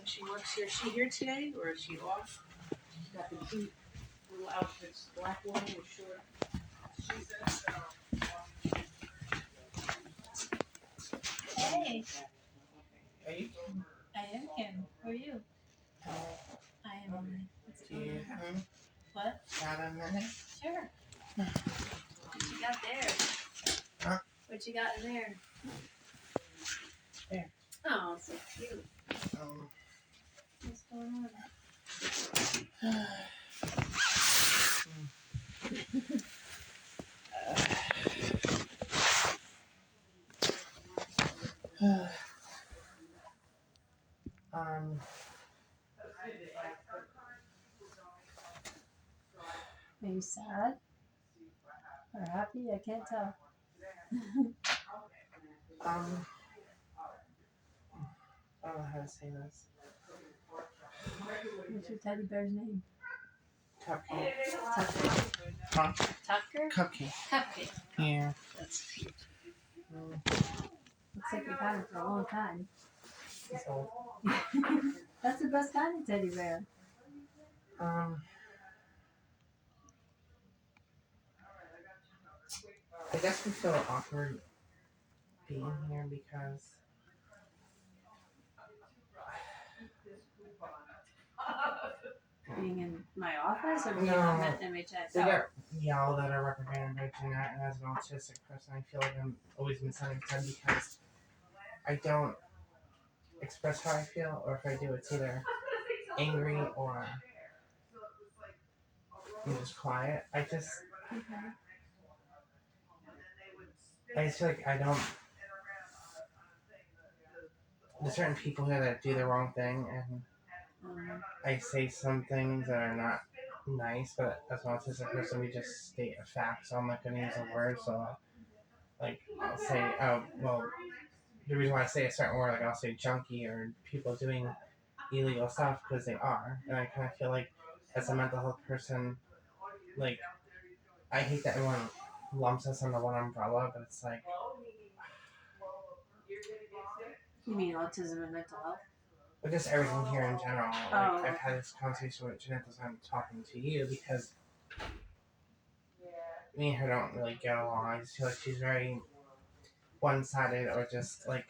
She works here. Is she here today or is she off? She got the cute little outfits, black one with short. She says Hey, Are you? I am Kim. Who are you? I am. Do you What? got a minute? Sure. What you got there? Huh? What you got in there? There. Oh, so cute. What's going on? Are you sad or happy? I can't tell. I don't know how to say this. What's your teddy bear's name? Cupcake. Tucker. Huh? Tucker? Cupcake. Cupcake. Yeah. That's cute. Looks like you've had it for a long time. So, That's the best kind of teddy bear. I guess we feel awkward being here because Being in my office or being No. on the MHS? we get yelled at our representative by Jeanette, and as an autistic person, I feel like I'm always misunderstood because I don't express how I feel, or if I do, it's either angry or I'm just quiet. I just feel like I don't. There's certain people here that do the wrong thing, and I say some things that are not nice, but as an autistic person, we just state a fact, so I'm not going to use a word, so like, I'll say, oh, well, the reason why I say a certain word, like I'll say junkie or people doing illegal stuff, because they are, and I kind of feel like as a mental health person, like, I hate that everyone lumps us under one umbrella, but it's like... You mean autism and mental health? But just everything here in general. Like, I've had this conversation with Jeanette as I'm talking to you because me and her don't really get along. I just feel like she's very one-sided or just like...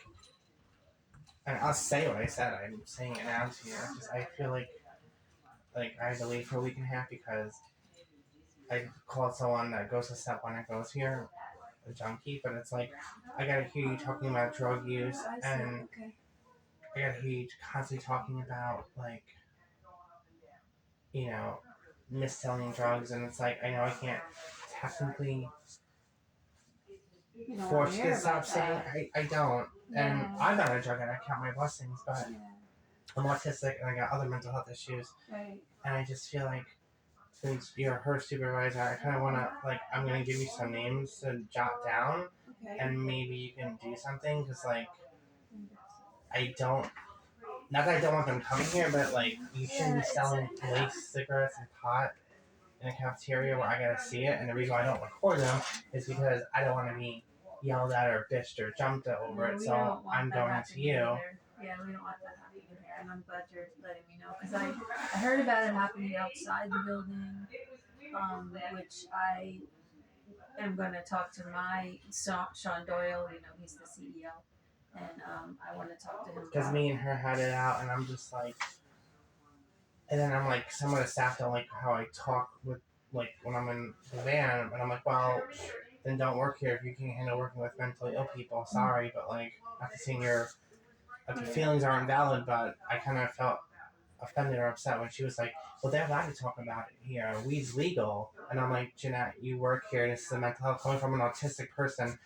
And I'll say what I said. I'm saying it now to you. I feel like I had to leave for a week and a half because I called someone that goes to step one that goes here a junkie, but it's like I gotta hear you talking about drug use, and I gotta hear you constantly talking about like, you know, mis-selling drugs, and it's like I know I can't technically force you to stop saying I don't, and I'm not a drug addict, I count my blessings, but I'm autistic and I got other mental health issues, and I just feel like since you're her supervisor, I kind of want to, like, I'm going to give you some names to jot down, and maybe you can do something, because, like, I don't, not that I don't want them coming here, but, like, you shouldn't be selling lace, cigarettes, and pot in a cafeteria where I gotta see it, and the reason why I don't record them is because I don't want to be yelled at or bitched or jumped over it, so I'm going to you. Yeah, we don't want that happening here, and I'm glad you're letting me know, because I heard about it happening outside the building, which I am going to talk to my Sean Doyle, he's the CEO, and I want to talk to him. Because me and her had it out, and I'm just like, and then I'm like, some of the staff don't like how I talk with, like, when I'm in the van, and I'm like, well, then don't work here if you can't handle working with mentally ill people. Sorry, but like, after seeing your, like, the feelings aren't valid, but I kind of felt offended or upset when she was like, well, they're allowed to talk about it here. Weed's legal. And I'm like, Jeanette, you work here, this is a mental health. Coming from an autistic person,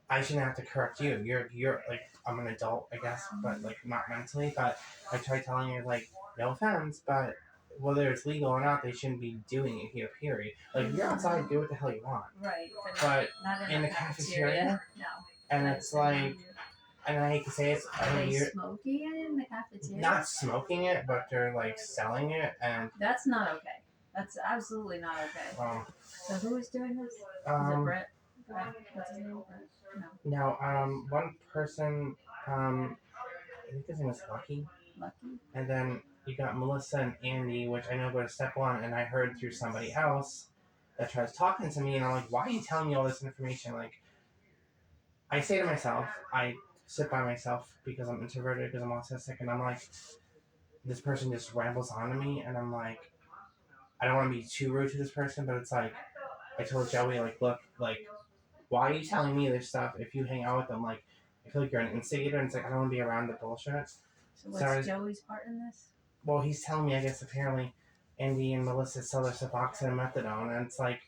I shouldn't have to correct you. You're like, I'm an adult, I guess, but like, not mentally. But I tried telling her, like, no offense, but whether it's legal or not, they shouldn't be doing it here, period. Like, if you're outside, do what the hell you want. Right. But not in the cafeteria, no. and it's like, and I hate to say it, Are they smoking it in the cafeteria? not smoking it, but they're like selling it, and that's not okay. That's absolutely not okay. So who is doing this? Is it Brett? What's his name? Brett? No. One person, I think his name is Lucky. Lucky. And then you got Melissa and Andy, which I know go to step one, and I heard through somebody else that tries talking to me, and I'm like, why are you telling me all this information? Like, I say to myself, I sit by myself because I'm introverted, because I'm autistic, and I'm like, this person just rambles on to me, and I'm like, I don't want to be too rude to this person, but it's like, I told Joey, like, look, like, why are you telling me this stuff if you hang out with them? Like, I feel like you're an instigator, and it's like, I don't want to be around the bullshit. So what's Joey's part in this? Well, he's telling me, I guess, apparently, Andy and Melissa sell their Suboxone and methadone, and it's like,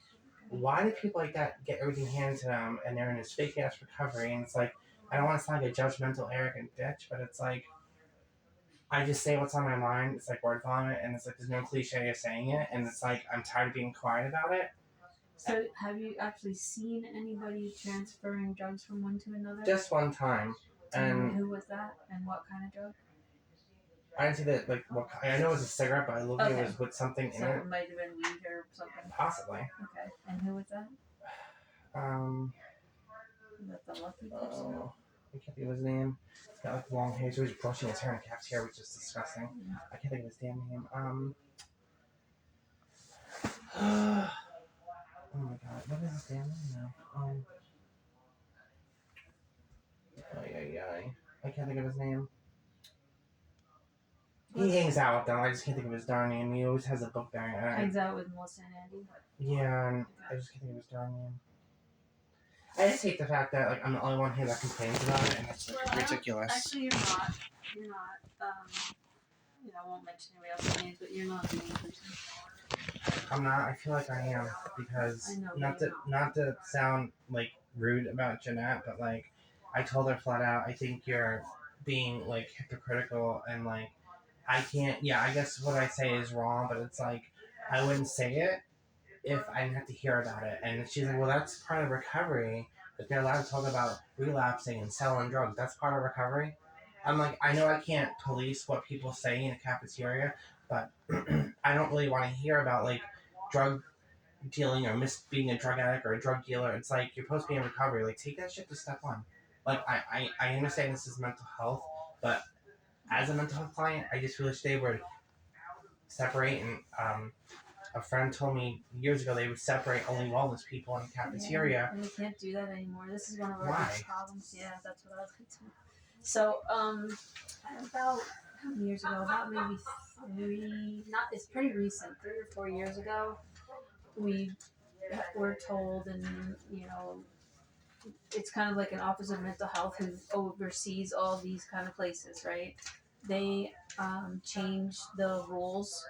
why do people like that get everything handed to them, and they're in this fake-ass recovery, and it's like, I don't want to sound like a judgmental, arrogant bitch, but it's like, I just say what's on my mind. It's like word vomit, and it's like there's no cliche of saying it, and it's like I'm tired of being quiet about it. So, have you actually seen anybody transferring drugs from one to another? Just one time, and who was that, and what kind of drug? I didn't see that. Like, what I know it was a cigarette, but I looked like it was with something so in it. It might have been weed or something. Possibly. Okay, and who was that? Was that the lucky person? I can't think of his name. He's got like long hair, so he's brushing his hair in a cafeteria, which is disgusting. I can't think of his damn name. Oh my god, what is his damn name now? I can't think of his name. He hangs out with them. I just can't think of his darn name. He always has a book bag. Hangs out with Melissa and Andy. Yeah, and I just can't think of his darn name. I just hate the fact that like I'm the only one here that complains about it, and it's like, ridiculous. Actually, you're not. You're not. I won't mention anybody else's names, but you're not the main person. I'm not. I feel like I am because not to sound like rude about Jeanette, but like I told her flat out, I think you're being like hypocritical and like I can't. Yeah, I guess what I say is wrong, but it's like I wouldn't say it if I didn't have to hear about it. And she's like, well, that's part of recovery. That they're allowed to talk about relapsing and selling drugs. That's part of recovery. I'm like, I know I can't police what people say in a cafeteria, but I don't really want to hear about like drug dealing or being a drug addict or a drug dealer. It's like you're supposed to be in recovery. Like take that shit to step one. Like I understand this is mental health, but as a mental health client, I just wish they would separate. And a friend told me years ago they would separate only wellness people in the cafeteria. Yeah, and we can't do that anymore. This is one of our big problems. Yeah, that's what I was going to say. So, about how many years ago? About maybe three. It's pretty recent. 3 or 4 years ago, we were told, and it's kind of like an Office of Mental Health who oversees all these kind of places, right? They changed the rules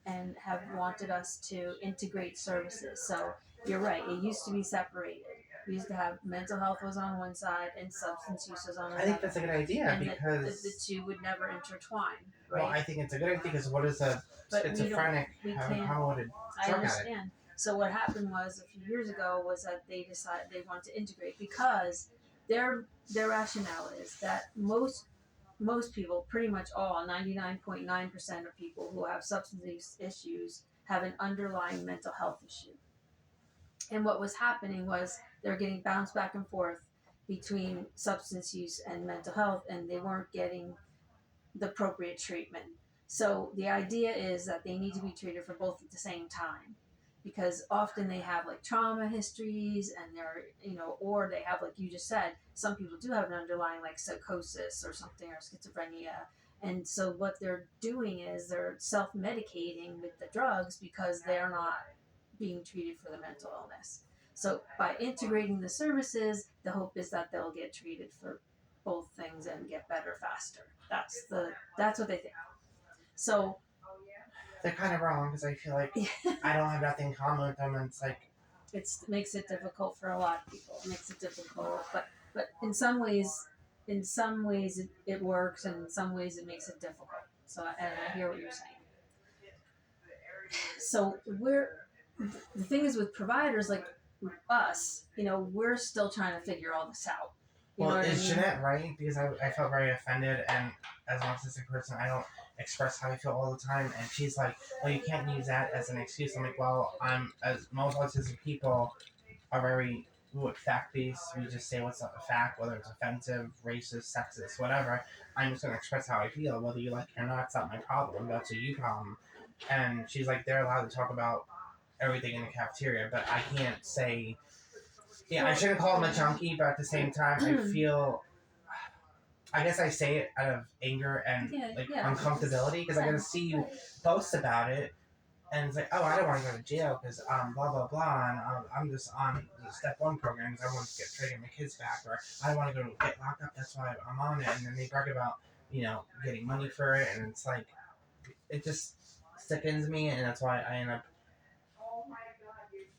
and have wanted us to integrate services. So you're right. It used to be separated. We used to have mental health was on one side and substance use was on another. I think that's a good idea and because the two would never intertwine. Right? Well, I think it's a good idea because what is a schizophrenic having problem with a I drug understand. addict? So what happened was a few years ago was that they decided they wanted to integrate because their rationale is that most people, pretty much all, 99.9% of people who have substance use issues have an underlying mental health issue. And what was happening was they're getting bounced back and forth between substance use and mental health, and they weren't getting the appropriate treatment. So the idea is that they need to be treated for both at the same time, because often they have like trauma histories and they're, or they have, like you just said, some people do have an underlying like psychosis or something, or schizophrenia. And so what they're doing is they're self-medicating with the drugs because they're not being treated for the mental illness. So by integrating the services, the hope is that they'll get treated for both things and get better faster. That's what they think. So they're kind of wrong because I feel like I don't have nothing in common with them, and it's like it makes it difficult for a lot of people. It makes it difficult, but in some ways it works, and in some ways it makes it difficult. So and I hear what you're saying. So the thing is with providers like us, we're still trying to figure all this out. Well, is Jeanette right? Because I felt very offended, and as an autistic person, I don't express how I feel all the time. And she's like, well, you can't use that as an excuse. I'm like, well, as most autistic people are very what fact based. We just say what's a fact, whether it's offensive, racist, sexist, whatever. I'm just gonna express how I feel, whether you like it or not. It's not my problem. That's a you problem. And she's like, they're allowed to talk about everything in the cafeteria, but I can't say. Yeah, I shouldn't call him a junkie, but at the same time, I feel. I guess I say it out of anger and uncomfortability because I gotta see you post about it, and it's like, oh, I don't want to go to jail because blah blah blah, and I'm just on the step one program because I want to try to get my kids back, or I don't want to go get locked up. That's why I'm on it, and then they brag about getting money for it, and it's like it just sickens me, and that's why I end up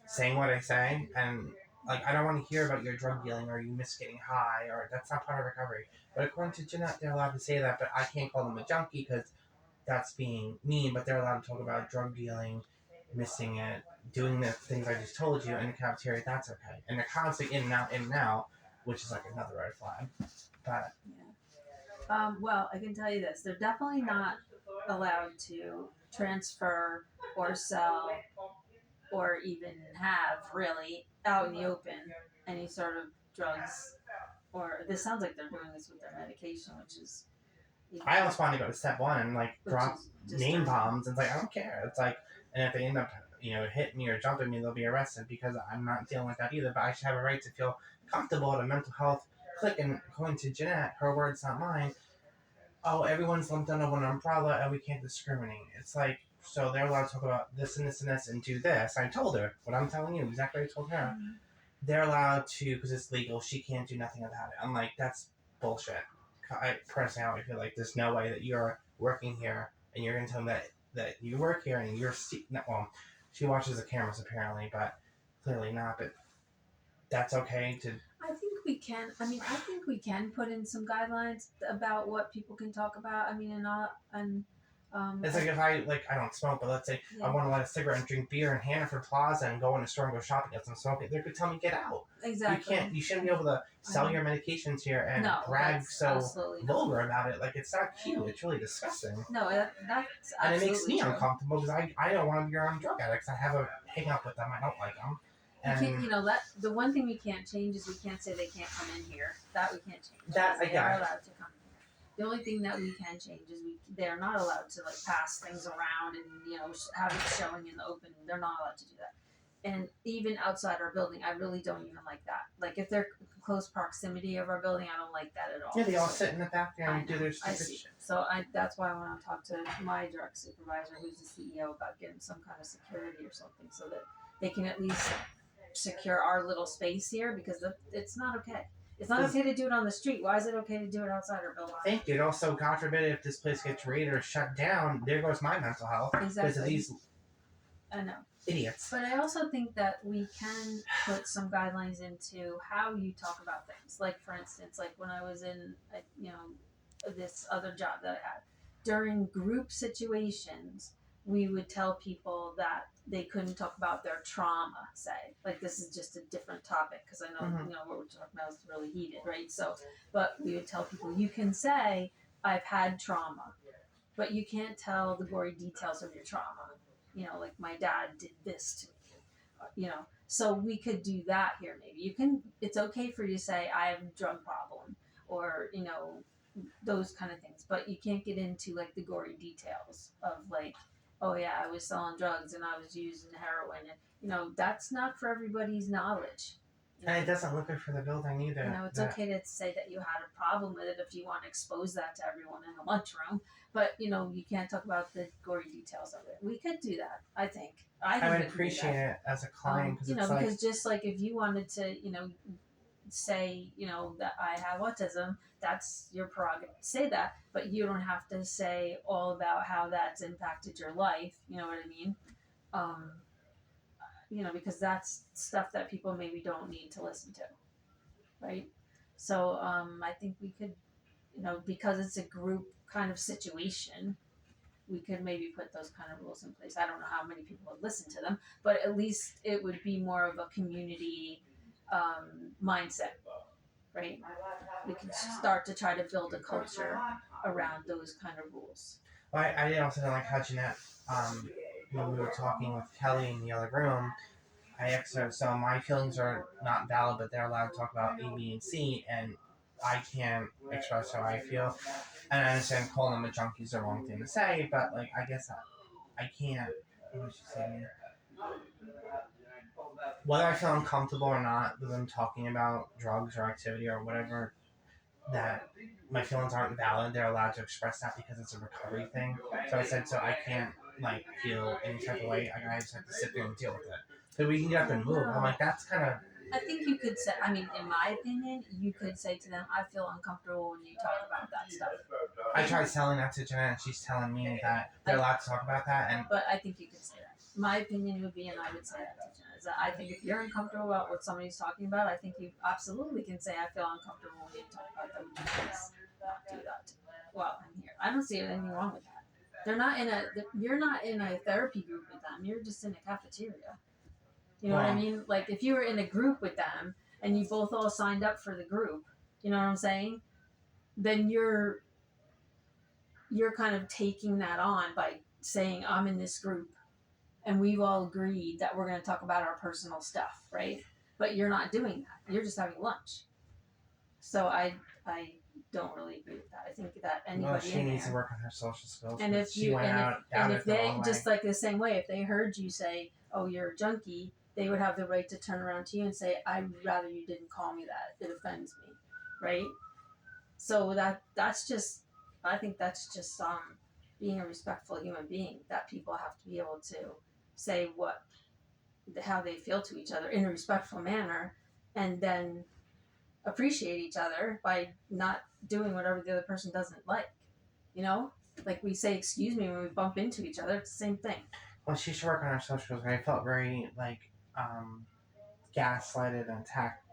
saying what I say, and like I don't want to hear about your drug dealing or you miss getting high, or that's not part of recovery. But according to Jeanette, they're allowed to say that, but I can't call them a junkie because that's being mean. But they're allowed to talk about drug dealing, missing it, doing the things I just told you in the cafeteria. That's okay, and they're constantly in and out, which is like another red flag. But well, I can tell you this: they're definitely not allowed to transfer or sell or even have really out in the open any sort of drugs. Or this sounds like they're doing this with their medication, which is. I almost want to go to step one and like drop name terrible. bombs. And it's like I don't care. It's like, and if they end up hitting me or jumping me, they'll be arrested because I'm not dealing with that either. But I should have a right to feel comfortable at a mental health clinic. And according to Jeanette, her words, not mine. Oh, everyone's lumped under one umbrella and we can't discriminate. It's like, so they're allowed to talk about this and this and this and do this. I told her what I'm telling you, exactly what I told her. Mm-hmm. They're allowed to, because it's legal, she can't do nothing about it. I'm like, that's bullshit. I personally feel like there's no way that you're working here and you're going to tell them that you work here and you're, well, she watches the cameras apparently, but clearly not, but that's okay to. I think we can. I mean, I think we can put in some guidelines about what people can talk about. I mean, it's like if I don't smoke, but let's say I want to light a cigarette and drink beer in Hannaford Plaza and go in a store and go shopping, get some smoke. They could tell me get out. Exactly. You shouldn't be able to sell your medications here and brag so vulgar about it. Like it's not cute. It's really disgusting. No, that's and it makes me uncomfortable because I don't want to be around drug addicts. I have a hang up with them. I don't like them. And that the one thing we can't change is we can't say they can't come in here. That we can't change. They are allowed to come in here. The only thing that we can change is they're not allowed to pass things around and have it showing in the open. They're not allowed to do that. And even outside our building, I really don't even like that. Like if they're close proximity of our building, I don't like that at all. Yeah, they all sit in the back there and do their stupid shit. So that's why I want to talk to my direct supervisor, who's the CEO, about getting some kind of security or something so that they can at least secure our little space here, because it's not okay. It's not okay to do it on the street. Why is it okay to do it outside our building? Thank you. And also, God forbid, if this place gets raided or shut down, there goes my mental health. Exactly. Because of these I know. Idiots. But I also think that we can put some guidelines into how you talk about things. Like, for instance, like when I was in, this other job that I had, during group situations, we would tell people that they couldn't talk about their trauma, say. Like, this is just a different topic because I know, what we're talking about is really heated, right? So, but we would tell people, you can say, I've had trauma, but you can't tell the gory details of your trauma. Like my dad did this to me, so we could do that here. Maybe it's okay for you to say, I have a drug problem or, those kind of things, but you can't get into the gory details of oh yeah, I was selling drugs and I was using heroin and, that's not for everybody's knowledge. And it doesn't look good for the building either. It's okay to say that you had a problem with it if you want to expose that to everyone in the lunchroom. But, you can't talk about the gory details of it. We could do that, I think. I would appreciate it as a client. Because just if you wanted to, say, that I have autism, that's your prerogative to say that. But you don't have to say all about how that's impacted your life. You know what I mean? Because that's stuff that people maybe don't need to listen to, right? So I think we could, because it's a group kind of situation, we could maybe put those kind of rules in place. I don't know how many people would listen to them, but at least it would be more of a community mindset, right? We could start to try to build a culture around those kind of rules. Well, I also don't like how Jeanette, when we were talking with Kelly in the other room, I asked her, so my feelings are not valid, but they're allowed to talk about A, B, and C, and I can't express how I feel. And I understand calling them a junkie is the wrong thing to say, but like I guess I can't. What did she say to me? Whether I feel uncomfortable or not with them talking about drugs or activity or whatever, that my feelings aren't valid. They're allowed to express that because it's a recovery thing. So I said, so I can't like feel any type of way. I just have to sit there and deal with it. So we can get up and move. I'm like, that's kind of. I think you could say, I mean, in my opinion, you could say to them, I feel uncomfortable when you talk about that stuff. I tried telling that to Jeanette, and she's telling me that they're allowed to talk about that. And But I think you could say that. My opinion would be, and I would say that to Jeanette, is that I think if you're uncomfortable about what somebody's talking about, I think you absolutely can say, I feel uncomfortable when you talk about them. Please not do that while I'm here. I don't see anything wrong with that. You're not in a therapy group with them. You're just in a cafeteria. You know what I mean? Like if you were in a group with them and you both all signed up for the group, you know what I'm saying? Then you're kind of taking that on by saying I'm in this group and we've all agreed that we're going to talk about our personal stuff, right? But you're not doing that. You're just having lunch. So I don't really agree with that. I think that anybody she needs to work on her social skills. and if she you went out and if the they wrong just way. like the same way, if they heard you say, "Oh, you're a junkie," they would have the right to turn around to you and say, "I'd rather you didn't call me that. It offends me," right? So that's just, I think that's just being a respectful human being, that people have to be able to say how they feel to each other in a respectful manner, and then appreciate each other by not doing whatever the other person doesn't like. You know, like we say "excuse me" when we bump into each other. It's the same thing. Well, she should work on her social skills. I felt very like gaslighted and attacked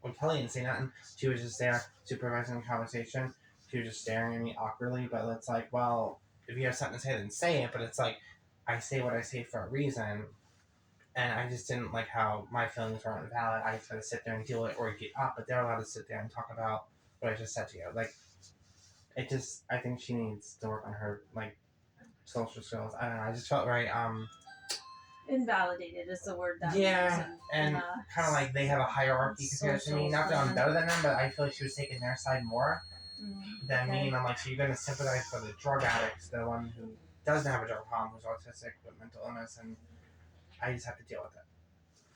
when Kelly didn't say nothing. She was just there supervising the conversation. She was just staring at me awkwardly. But it's like, well, if you have something to say, then say it. But it's like, I say what I say for a reason. And I just didn't like how my feelings weren't valid. I just had to sit there and deal with it or get up. But they're allowed to sit there and talk about what I just said to you. Like, I think she needs to work on her, like, social skills. I don't know. I just felt very, Invalidated is the word that yeah, and kind of like they have a hierarchy compared to me. Not that I'm better than them, but I feel like she was taking their side more than me. And I'm like, so you're going to sympathize for the drug addicts, the one who doesn't have a drug problem, who's autistic with mental illness, and I just have to deal with it.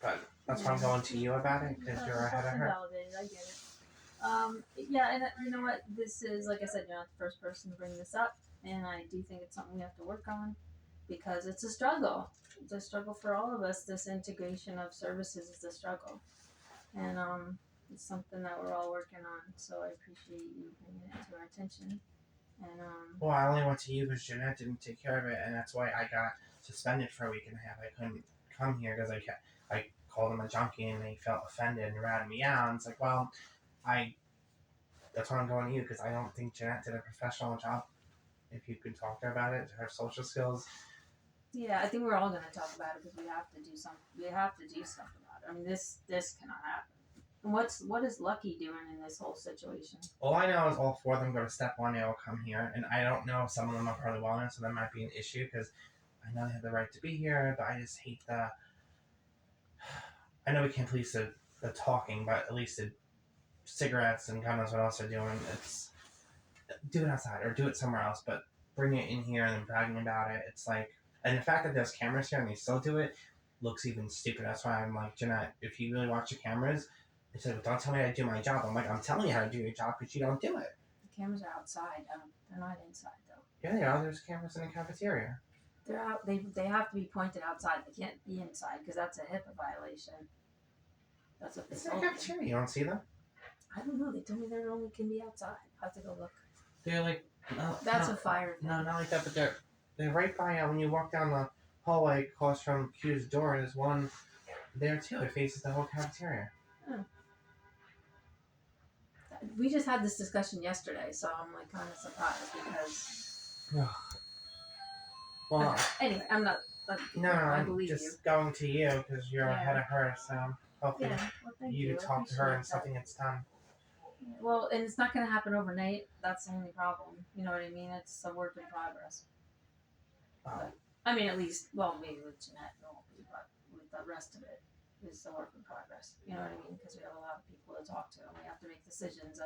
But that's why I'm going to you about it, because you're ahead of her. Invalidated, I get it. Yeah, and you know what? This is, like I said, you're not the first person to bring this up, and I do think it's something we have to work on, because it's a struggle. It's a struggle for all of us. This integration of services is a struggle, and it's something that we're all working on. So I appreciate you bringing it to our attention. And well, I only went to you because Jeanette didn't take care of it, and that's why I got suspended for a week and a half. I couldn't come here because I called them a junkie, and they felt offended and ratted me out. And it's like, well, that's why I'm going to you, because I don't think Jeanette did a professional job. If you could talk to her about it, her social skills. Yeah, I think we're all going to talk about it, because we have to do something. We have to do something about it. I mean, this cannot happen. And what is Lucky doing in this whole situation? All I know is all four of them go to step one. They all come here, and I don't know if some of them are part of the wellness, so that might be an issue, because I know they have the right to be here, but I just hate the. I know we can't police the talking, but at least the cigarettes and God knows what else they're doing. It's do it outside or do it somewhere else, but bring it in here and then bragging about it. It's like, and the fact that there's cameras here and they still do it looks even stupid. That's why I'm like, Jeanette, if you really watch the cameras, they said, well, don't tell me how to do my job. I'm like, I'm telling you how to do your job, because you don't do it. The cameras are outside. They're not inside though. Yeah, they are. There's cameras in the cafeteria. They're out. They have to be pointed outside. They can't be inside, because that's a HIPAA violation. That's what they It's in told the me. cafeteria. You don't see them? I don't know. They told me they only can be outside. I have to go look. They're like, no, That's no, a fire thing. No, not like that, but they're right by when you walk down the hallway across from Q's door. There's one there too. It faces the whole cafeteria. Oh. We just had this discussion yesterday, so I'm like kind of surprised, because. Well, anyway, I'm not. No, I I'm believe just you. going to you because you're ahead of her. So hopefully Yeah, well, thank you you. can talk to her and something gets done. Yeah, well, and it's not going to happen overnight. That's the only problem. You know what I mean? It's a work in progress. Oh. But, I mean, at least, well, maybe with Jeanette, it won't be, but with the rest of it is a work in progress. You know what I mean? Because we have a lot of people to talk to, and we have to make decisions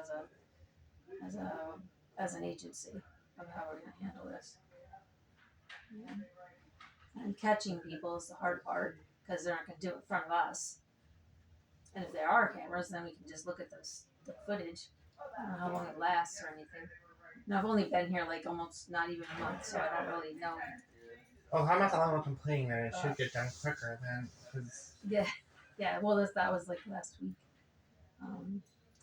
as an agency of how we're going to handle this. Yeah. And catching people is the hard part because they're not going to do it in front of us. And if there are cameras, then we can just look at the footage. I don't know how long it lasts or anything. And I've only been here like almost not even a month, so I don't really know. Well, I'm not the only one complaining that it should get done quicker than because. Yeah. Well, that was like last week.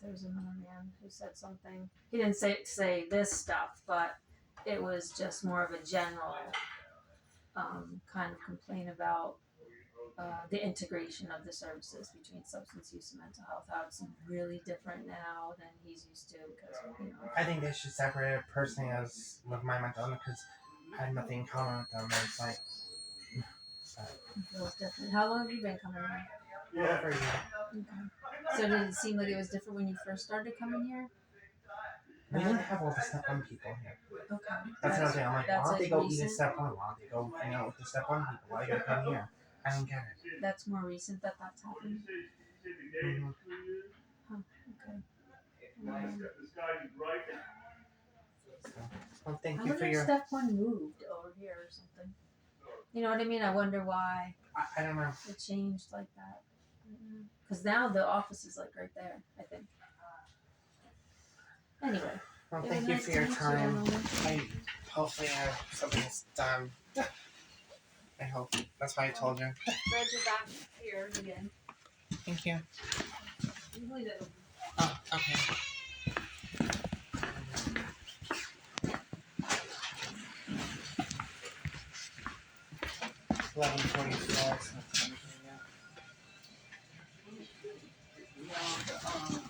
There was another man who said something. He didn't say this stuff, but it was just more of a general kind of complaint about the integration of the services between substance use and mental health. How it's really different now than he's used to because I think they should separate it personally as with my mental illness because I had nothing in common with them. It's like. it feels different. How long have you been coming here? Yeah. For you. Okay. So did it seem like it was different when you first started coming here? We didn't have all the step 1 people here. Okay. That's another thing. I'm like, why That's don't they like go eat recent? at step 1? Why don't they go hang out with the step 1 people? Why you gotta come here? I don't get it. That's more recent that's happened. Mm-hmm. Okay. Well, thank I you wonder for if your. step 1 moved over here or something. You know what I mean? I wonder why I don't know. it changed like that. Because now the office is like right there, I think. Anyway. Well, It thank was you nice for to your meet you, time. Emily. I hopefully have something that's done. I hope. That's why I told you. Glad you're back here again. Thank you. Usually that'll Oh, okay. $11:44.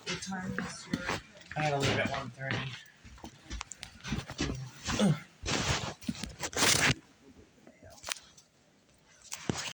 What time is your I had to leave at 1:30.